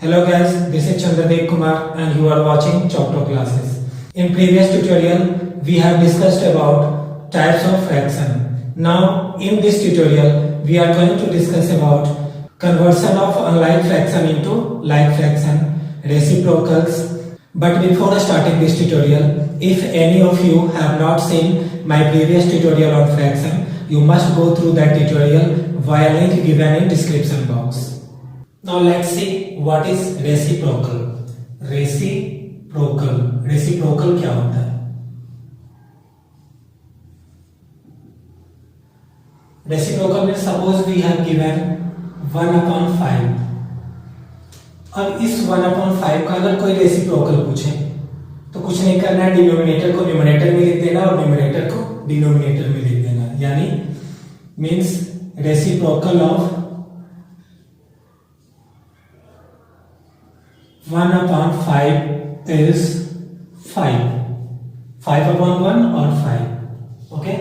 Hello guys, this is Chandradev Kumar and you are watching Choctaw Classes. In previous tutorial, we have discussed about types of fraction. Now, in this tutorial, we are going to discuss about conversion of unlike fraction into like fraction, reciprocals. But before starting this tutorial, if any of you have not seen my previous tutorial on fraction, you must go through that tutorial via link given in description box. Now let's see what is reciprocal. Reciprocal क्या होता है? Reciprocal में suppose we have given 1/5. अब इस 1/5 का अगर कोई reciprocal पूछे तो कुछ नहीं करना है, डिनोमिनेटर को न्यूमरेटर में लिख देना और न्यूमरेटर को डिनोमिनेटर में लिख देना, यानी means reciprocal of 1/5 is 5. 5/1 or 5. Okay.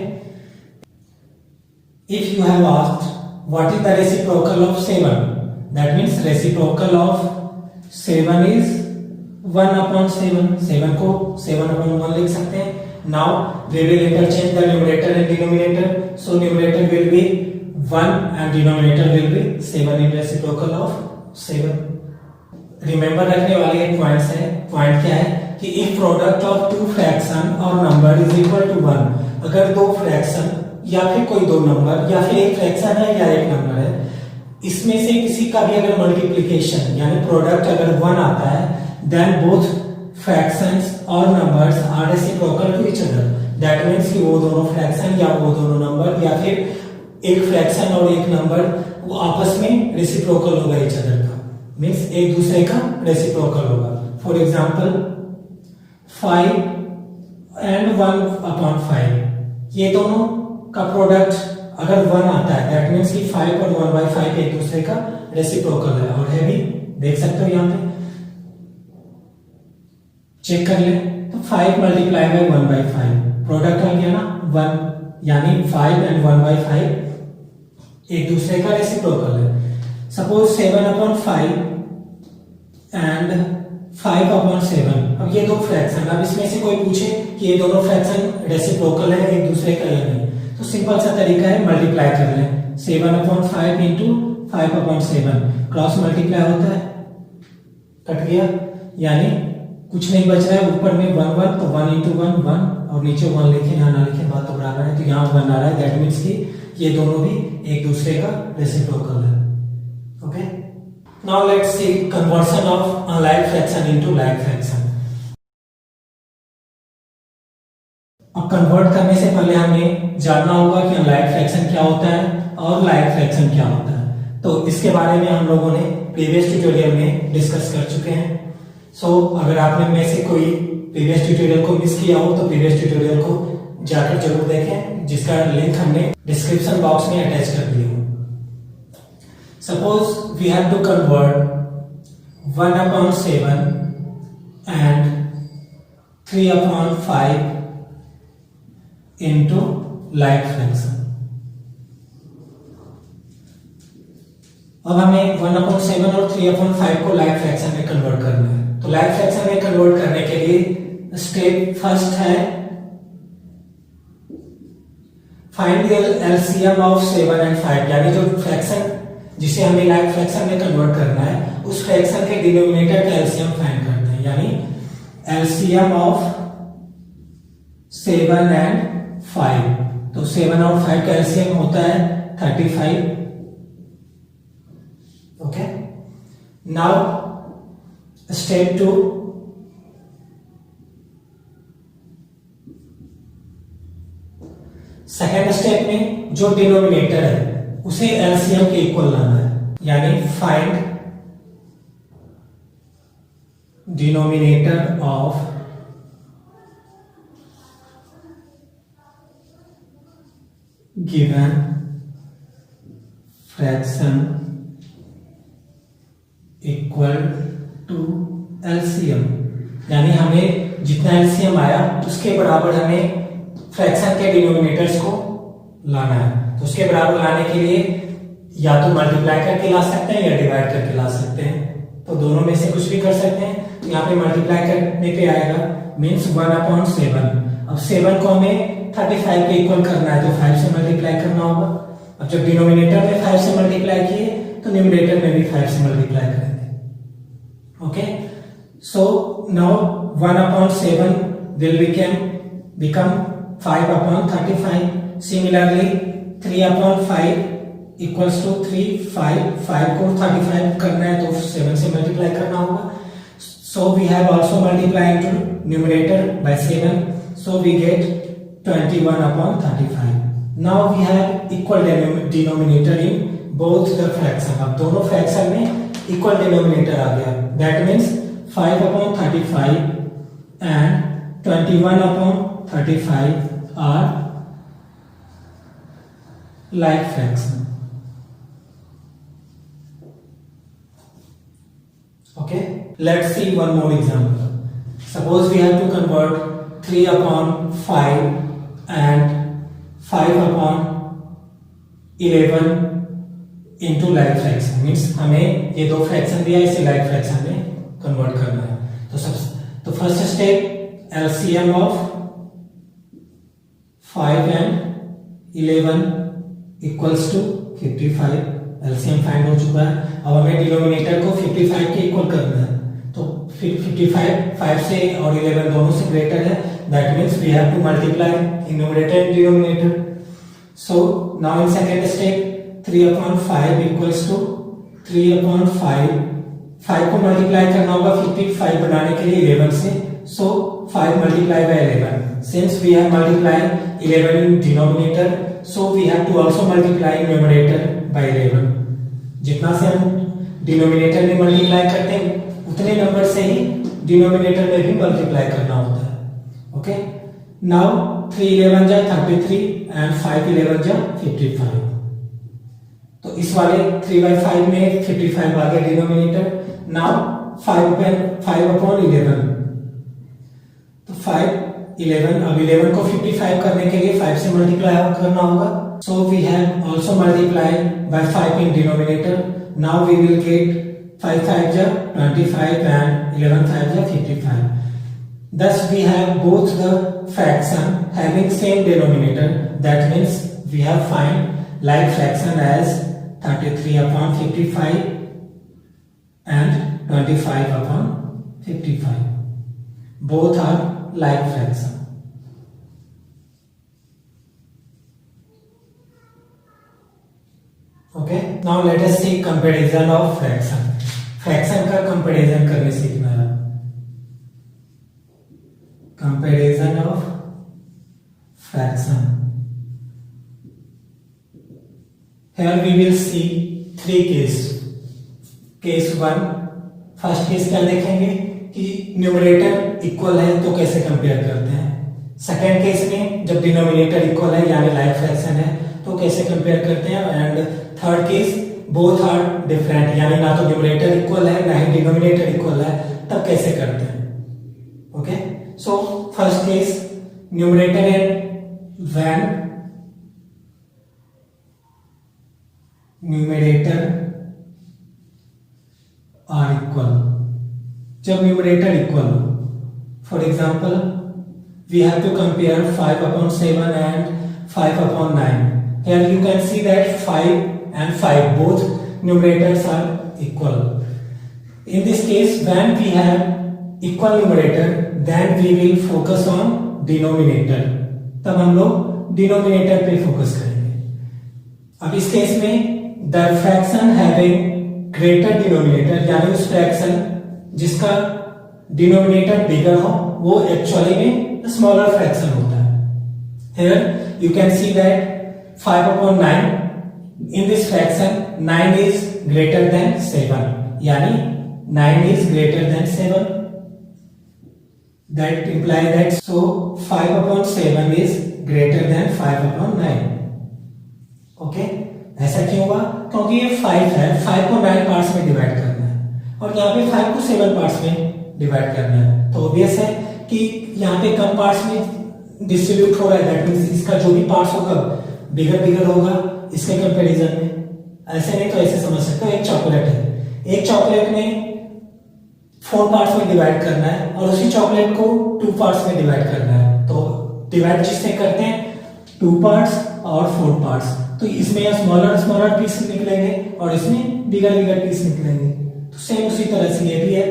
If you have asked what is the reciprocal of 7, that means reciprocal of 7 is 1/7. 7 को 7/1 लिख सकते हैं. Now we will interchange the numerator and denominator. So numerator will be 1 and denominator will be 7 in reciprocal of 7. Remember रखने वाले एक points है. Point क्या है कि if product of two fraction और नंबर इज इक्वल टू 1, अगर दो फ्रैक्शन या फिर कोई दो नंबर या फिर एक फ्रैक्शन है या एक नंबर है, इसमें से किसी का भी अगर मल्टीप्लिकेशन यानी प्रोडक्ट अगर 1 आता है, देन बोथ फ्रैक्शंस और numbers are reciprocal to each other. That means कि वो दोनों फ्रैक्शन या वो दोनों नंबर या फिर एक फ्रैक्शन और एक नंबर वो आपस में रेसिप्रोकल होगा ईच अदर का, मीन्स एक दूसरे का रेसिप्रोकल होगा. फॉर एग्जाम्पल 5 and 1/5, ये दोनों का प्रोडक्ट अगर 1 आता है, दैट मीन्स कि 5 और 1/5 एक दूसरे का रेसिप्रोकल है. और है भी, देख सकते हो यहाँ पे, चेक कर ले तो 5 मल्टीप्लाई बाय 1/5 प्रोडक्ट आ गया ना 1, यानी 5 and 1/5 एक दूसरे का रेसिप्रोकल है. Suppose 7/5 and 5/7. अब ये दो फ्रैक्शन, अब इसमें से कोई पूछे कि ये दोनों फ्रैक्शन रेसिप्रोकल है एक दूसरे का या नहीं, तो सिंपल सा तरीका है, मल्टीप्लाई कर लें. 7/5 इंटू 5/7 क्रॉस मल्टीप्लाई होता है, कट गया, यानी कुछ नहीं बच रहा है. ऊपर में 1 1 तो 1 इंटू 1 1 और नीचे 1 लिखे, यहाँ ना लिखे, बात तो बराबर है, तो यहाँ 1 आ रहा है. दैट मीन्स कि ये दोनों भी एक दूसरे का रेसिप्रोकल है. Okay. Now let's see conversion of unlike fraction into like fraction. अब कन्वर्ट करने से पहले हमें जानना होगा कि unlike fraction क्या होता है और like fraction क्या होता है. तो इसके बारे में हम लोगों ने प्रीवियस ट्यूटोरियल में डिस्कस कर चुके हैं. सो अगर आपने में से कोई प्रीवियस ट्यूटोरियल को मिस किया हो तो प्रीवियस ट्यूटोरियल को जाकर जरूर देखें, जिसका लिंक हमने डिस्क्रिप्शन बॉक्स में अटैच कर दिया हो. Suppose we have to convert 1/7 and 3/5 into like fraction. अब हमें 1/7 और 3/5 को like fraction में कन्वर्ट करना है. तो like fraction में कन्वर्ट करने के लिए स्टेप फर्स्ट है find the LCM of 7 and 5, यानी जो फ्रैक्शन जिसे हमें लाइक फ्रैक्शन में कन्वर्ट करना है उस फ्रैक्शन के डिनोमिनेटर का एलसीएम फाइंड करते हैं, यानी एलसीएम ऑफ 7 and 5. तो 7 और 5 का एलसीएम होता है 35. Okay. Now step 2, second step में जो डिनोमिनेटर है उसे एलसीएम के इक्वल लाना है, यानी find denominator of given fraction equal to LCM, यानी हमें जितना एलसीएम आया उसके बराबर हमें फ्रैक्शन के डिनोमिनेटर्स को लाना है. तो उसके बराबर लाने के लिए या तो मल्टीप्लाई करके ला सकते हैं या डिवाइड करके ला सकते हैं. तो दोनों में से कुछ भी कर सकते हैं। यहाँ पे मल्टीप्लाई करने पे आएगा मीन्स 1/7। अब 7 को हमें 35 के इक्वल करना है तो 5 से मल्टीप्लाई करना होगा। अब जब डिनोमिनेटर में 5 से मल्टीप्लाई किए तो न्यूमरेटर में भी 5 से मल्टीप्लाई करेंगे। Okay, so now 1/7 will become 5/35. Similarly 3/5 equals to 3, 5 को 35 करना है तो 7 से मल्टीप्लाई करना होगा। So we have also multiplied into numerator by 7, so we get 21/35. Now we have equal denominator in both the fraction. अब दोनों फ्रैक्शन में equal denominator आ गया। That means 5/35 and 21/35 are like fraction. Okay, let's see one more example. Suppose we have to convert 3/5 and 5/11 into like fraction. Means हमें ये दो fraction दिया, इसे like fraction में कन्वर्ट करना है। तो first step LCM of 5 and 11 equals to 55। LCM find हो चुका है। अब हमें डिनोमिनेटर को 55 के इक्वल करना है, तो 55 5 से और 11 दोनों से ग्रेटर है। That means we have to multiply in numerator and denominator. So now in second step 3/5 equals to 3/5 5 को मल्टीप्लाई करना होगा 55 बनाने के लिए 11 से। So 5 multiplied by 11. Since we have multiplied 11 in denominator, so we have to also multiply numerator by 11. जितना से हम डिनोमिनेटर में मल्टीप्लाई करते हैं उतने नंबर से ही डिनोमिनेटर में भी मल्टीप्लाई करना होता है। ओके, नाउ 3 11 जा 33 एंड 5 11 जा 55। तो इस वाले 3/5 में 55 आ गया डिनोमिनेटर। नाउ 5/11 तो 5 11, अब 11 को 55 करने के लिए 5 से मल्टीप्लाई करना होगा। So we have also multiply by 5 in denominator. Now we will get 5 5 जा 25 एंड 11 5 जा 55। Thus we have both the fraction having same denominator. That means we have find like fraction as 33/55 and 25/55. Both are like fraction. Okay, now let us see comparison of fraction. Fraction का comparison करने सीखना है। Comparison of fraction. Here we will see 3 cases. Case 1, first case क्या देखेंगे कि numerator equal है तो कैसे कंपेयर करते हैं। सेकेंड केस में जब डिनोमिनेटर इक्वल है यानी लाइक फ्रैक्शन है तो कैसे कंपेयर करते हैं। And third case both are different यानी ना तो न्यूमरेटर इक्वल है ना ही डिनोमिनेटर इक्वल है, तब कैसे करते हैं। Okay, so first case numerator and when numerator are equal, जब न्यूमरेटर इक्वल हो। For example we have to compare 5/7 and 5/9। Here you can see that 5 and 5 both numerators are equal. In this case when we have equal numerator then we will focus on denominator, तब हम लोग denominator पे focus करेंगे। अब इस case में the fraction having greater denominator यानी उस फ्रैक्शन जिसका डिनोमिनेटर बिगर हो वो एक्चुअली में स्मॉलर फ्रैक्शन होता है। Here you can see that 5/9 in this fraction 9 is greater than 7 यानी 9 is greater than 7, that imply that so 5/7 is greater than 5/9। Okay, ऐसा क्यों हुआ? क्योंकि ये 5 है, 5 को 9 पार्ट्स में डिवाइड करना है और यहाँ पे 5 को 7 पार्ट्स में डिवाइड करना है। तो ऑब्वियस है कि यहाँ पे कम पार्ट्स में डिस्ट्रीब्यूट हो रहा है। दैट मींस इसका जो भी पार्ट्स होगा बिगर होगा इसके कंपैरिजन में। ऐसे नहीं तो ऐसे समझ सकते हो, एक चॉकलेट है, एक चॉकलेट में 4 पार्ट्स में डिवाइड करना है और उसी चॉकलेट को 2 पार्ट्स में डिवाइड करना है। तो डिवाइड जिससे करते हैं 2 पार्ट्स और 4 पार्ट्स, तो इसमें स्मॉलर पीस निकलेंगे और इसमें बिगर पीस निकलेंगे। तो सेम उसी तरह से ये भी है,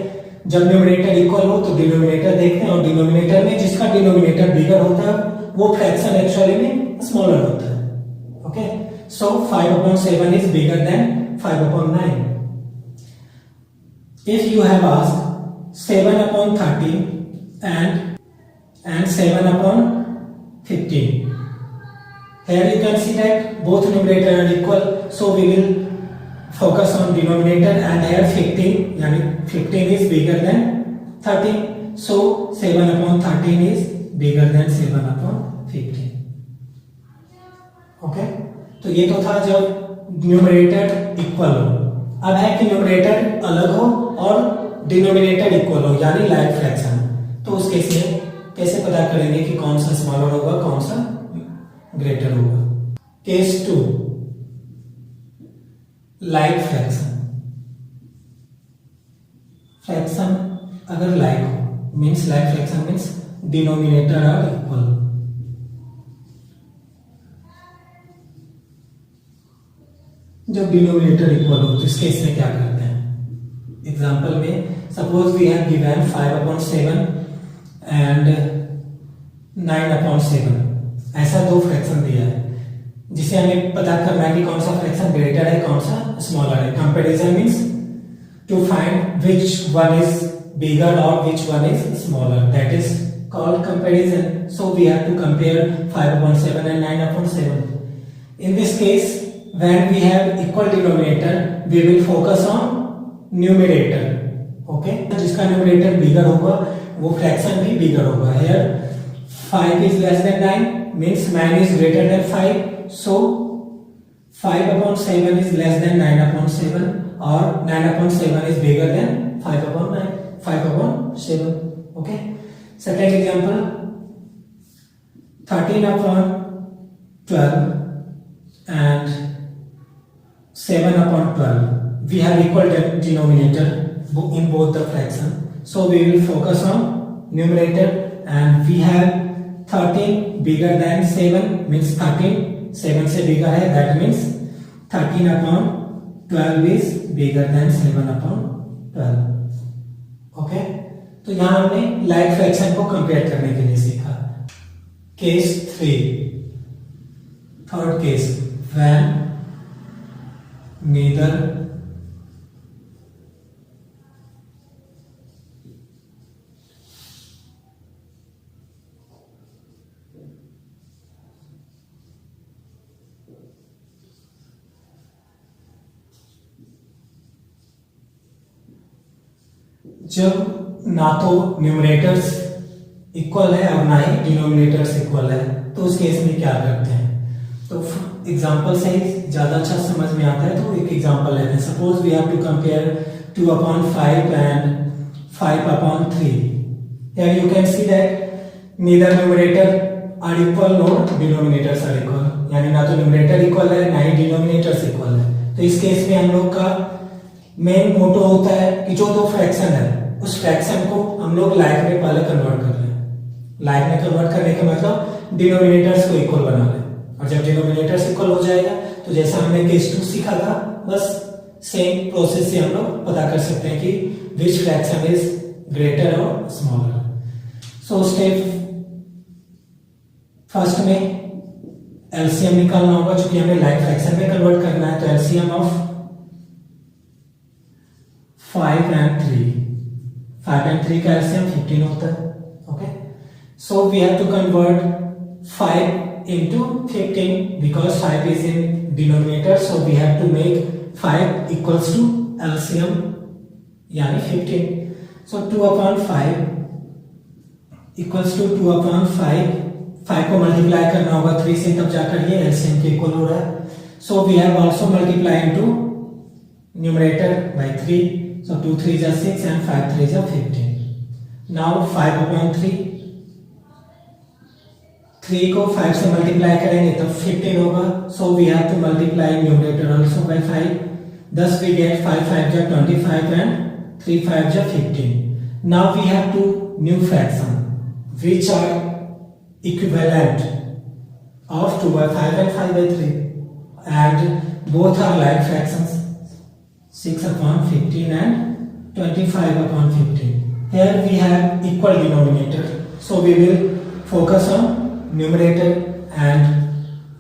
जब न्यूमरेटर इक्वल हो तो डिनोमिनेटर देखते हैं और डिनोमिनेटर में जिसका डिनोमिनेटर बिगर होता है वो फ्रैक्शन एक्चुअली में स्मॉलर होता है। Okay, so 5/7 is bigger than 5/9। If you have asked 7/30 and 7/15, here you can see that both numerator are equal, so we will focus on denominator, and here 15 yani 15 is bigger than 13, so 7/13 is bigger than 7/15. Okay, तो ये तो था जब numerator equal हो। अब है कि numerator अलग हो और डिनोमिनेटर इक्वल हो यानी लाइक फ्रैक्शन। तो उस केस में कैसे पता करेंगे कि कौन सा स्मॉलर होगा कौन सा ग्रेटर होगा। Case 2, like fraction. फ्रैक्शन अगर लाइक हो means like fraction means denominator are equal. जब डिनोमिनेटर इक्वल हो तो इस केस में क्या करते हैं? एग्जांपल में suppose we have given 5/7 and 9/7, ऐसा दो फ्रैक्शन दिया है जिसे हमें पता करना है कि कौन सा फ्रैक्शन ग्रेटर है कौन सा स्मॉलर है। Comparison means to find which one is bigger और which one is smaller, that is called comparison. So we have to compare 5/7 and 9/7. In this case, when we have equal denominator, we will focus on numerator. Okay, जिसका numerator bigger होगा वो fraction भी bigger होगा। Here 5 is less than 9 means 9 is greater than 5, so 5/7 is less than 9/7 or 9/7 is bigger than 5/7. Okay, second example, 13/12 and 7/12. We have equal denominator in both the fraction, so we will focus on numerator, and we have 13 bigger than 7 means 13 7 से bigger है, that means 13/12 is bigger than 7/12. Okay, तो यहां हमने like fraction को compare करने के लिए सीखा। Case 3, third case, when neither जब ना तो न्यूमरेटर्स इक्वल है और ना ही डिनोमिनेटर्स इक्वल है, तो उस केस में क्या करते हैं? तो एग्जांपल से ज्यादा अच्छा समझ में आता है, तो एक एग्जांपल लेते हैं। Suppose we have to compare 2/5 and 5/3। Here you can see that neither numerator are equal nor denominators are equal, यानी ना तो न्यूमरेटर इक्वल है ना ही डिनोमिनेटर्स इक्वल है। तो इस केस में हम लोग का मेन मोटो होता है कि जो दो फ्रैक्शन है उस फ्रैक्शन को हम लोग लाइक में पहले कन्वर्ट कर रहे हैं। लाइक में कन्वर्ट करने का मतलब डिनोमिनेटर्स को इक्वल बना लें, और जब डिनोमिनेटर्स इक्वल हो जाएगा तो जैसा हमने केस 2 सीखा था बस सेम प्रोसेस से हम लोग पता कर सकते हैं कि विच फ्रैक्शन इज ग्रेटर और स्मॉलर। सो स्टेप फर्स्ट में एलसीएम निकालना होगा, क्योंकि हमें लाइक फ्रैक्शन में कन्वर्ट करना है। तो एलसीएम ऑफ 5 and 3, 5 and 3 का एलसीएम 15 होता है। Okay, so we have to convert 5 into 15 because 5 is in denominator, so we have to make 5 equals to LCM यानी 15. So 2/5 equals to 2/5. 5 को मल्टीप्लाई करना होगा 3 से, तब जाकर ये LCM के इक्वल हो रहा है। So we have also multiply into numerator by 3. So 2 3 is 6 and 5 3 is 15. Now 5/3, 3 को 5 से मल्टीप्लाई करेंगे तब 15 होगा। So we have to multiply numerator also by 5, thus we get 5 5 25 and 3 5 are 15. Now we have two new fractions which are equivalent of 2 by 5 and 5 by 3, and both are like fractions, 6 upon 15 and 25 upon 15. Here we have equal denominator, so we will focus on numerator, and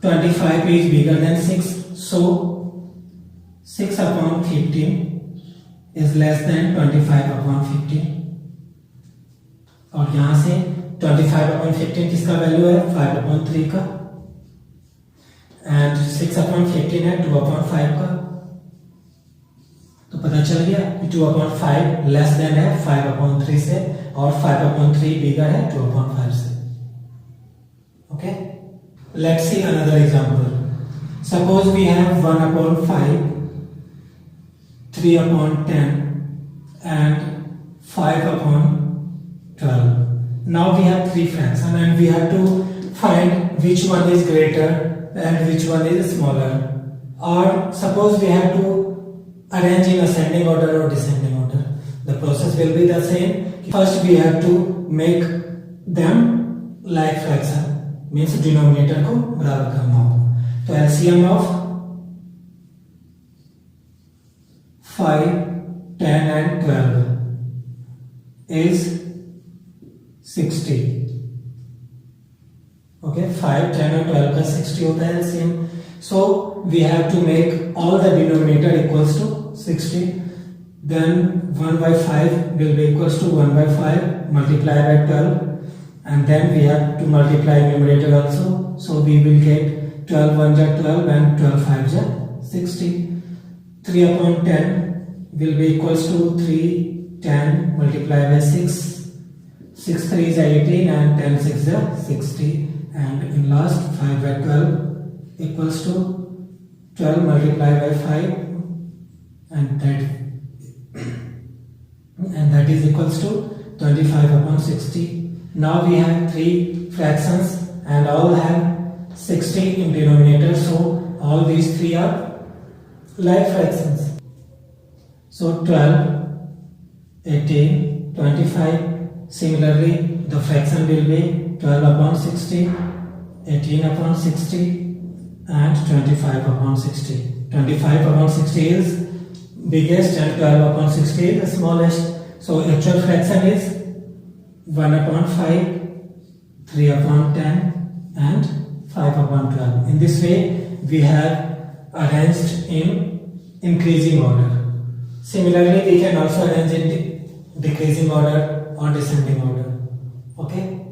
25 is bigger than 6, so 6 upon 15 is less than 25 upon 15. और यहाँ से 25 upon 15 किसका value है 5 upon 3 का, and 6 upon 15 है 2 upon 5 का. तो पता चल गया कि 2 upon 5 लेस देन है 5 upon 3 से, और 5 upon 3 बिगर है 2 upon 5 से. Okay, let's see another example. Suppose we have 1 upon 5, 3 upon 10 and 5 upon 12. Now we have three fractions and we have to find which one is greater and which one is smaller. Or suppose we have to arrange in ascending order or descending order. The process will be the same. First we have to make them like fraction, means denominator को बराबर करना होगा. तो LCM of 5, 10 and 12 is 60. Okay, 5, 10 and 12 का 60 होता है LCM. So we have to make all the denominator equals to 60. Then 1 by 5 will be equals to 1 by 5 multiplied by 12, and then we have to multiply numerator also. So we will get 12 1 are 12 and 12 5 are 60. 3 upon 10 will be equals to 3 10 multiplied by 6. 6 3 is 18 and 10 6 is 60, and in last 5 by 12 equals to 12 multiplied by 5, and that is equals to 25 upon 60. Now we have three fractions and all have 60 in denominator, so all these three are like fractions. So 12, 18, 25. Similarly, the fraction will be 12 upon 60, 18 upon 60 and 25 upon 60. 25 upon 60 is biggest and 12 upon 60 is the smallest. So actual fraction is 1 upon 5, 3 upon 10 and 5 upon 12. In this way, we have arranged in increasing order. Similarly, we can also arrange in decreasing order or descending order. Okay.